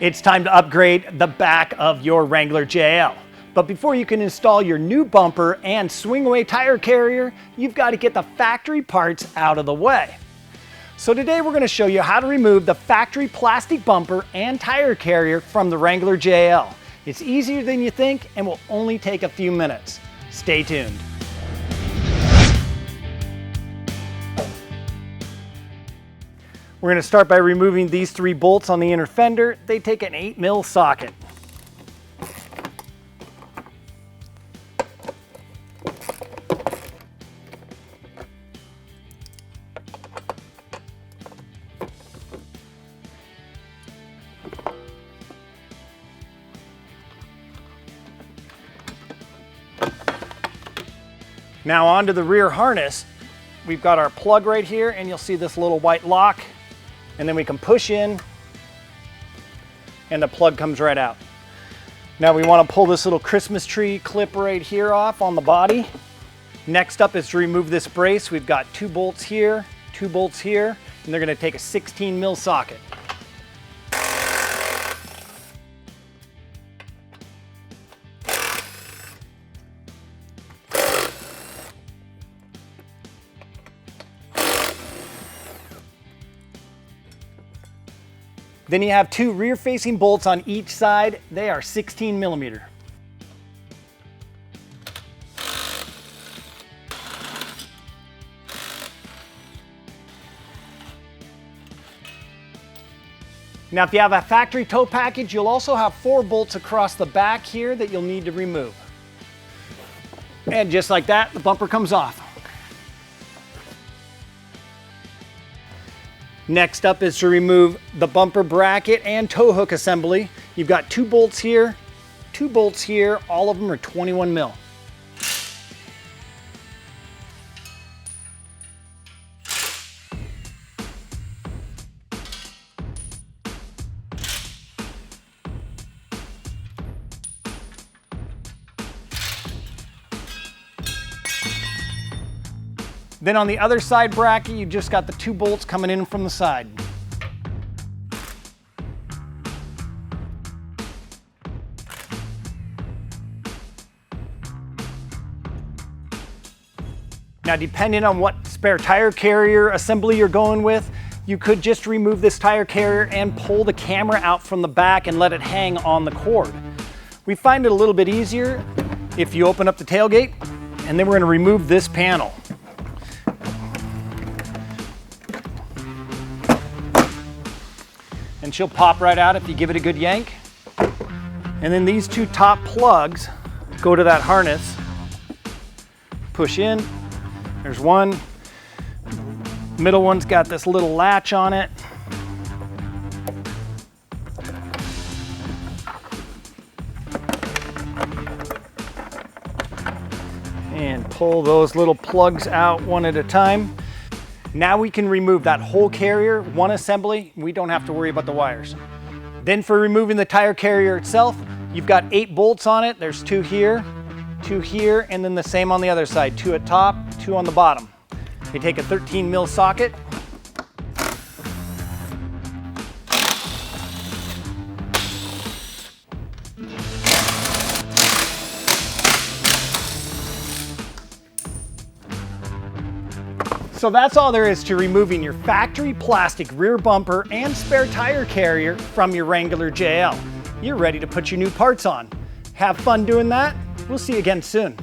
It's time to upgrade the back of your Wrangler JL. But before you can install your new bumper and swing away tire carrier, you've got to get the factory parts out of the way. So today we're going to show you how to remove the factory plastic bumper and tire carrier from the Wrangler JL. It's easier than you think and will only take a few minutes. Stay tuned. We're going to start by removing these 3 bolts on the inner fender. They take an 8mm socket. Now onto the rear harness. We've got our plug right here, and you'll see this little white lock. And then we can push in and the plug comes right out. Now we want to pull this little Christmas tree clip right here off on the body. Next up is to remove this brace. We've got 2 bolts here, 2 bolts here, and they're going to take a 16mm socket. Then you have 2 rear-facing bolts on each side. They are 16mm. Now, if you have a factory tow package, you'll also have 4 bolts across the back here that you'll need to remove. And just like that, the bumper comes off. Next up is to remove the bumper bracket and tow hook assembly. You've got 2 bolts here, 2 bolts here, all of them are 21mm. Then on the other side bracket, you've just got the 2 bolts coming in from the side. Now, depending on what spare tire carrier assembly you're going with, you could just remove this tire carrier and pull the camera out from the back and let it hang on the cord. We find it a little bit easier if you open up the tailgate, and then we're going to remove this panel. And she'll pop right out if you give it a good yank. And then these 2 top plugs go to that harness. Push in. There's one. Middle one's got this little latch on it. And pull those little plugs out one at a time. Now we can remove that whole carrier, one assembly. We don't have to worry about the wires. Then for removing the tire carrier itself, you've got 8 bolts on it. There's 2 here, 2 here, and then the same on the other side. 2 at top, 2 on the bottom. You take a 13mm socket. So that's all there is to removing your factory plastic rear bumper and spare tire carrier from your Wrangler JL. You're ready to put your new parts on. Have fun doing that. We'll see you again soon.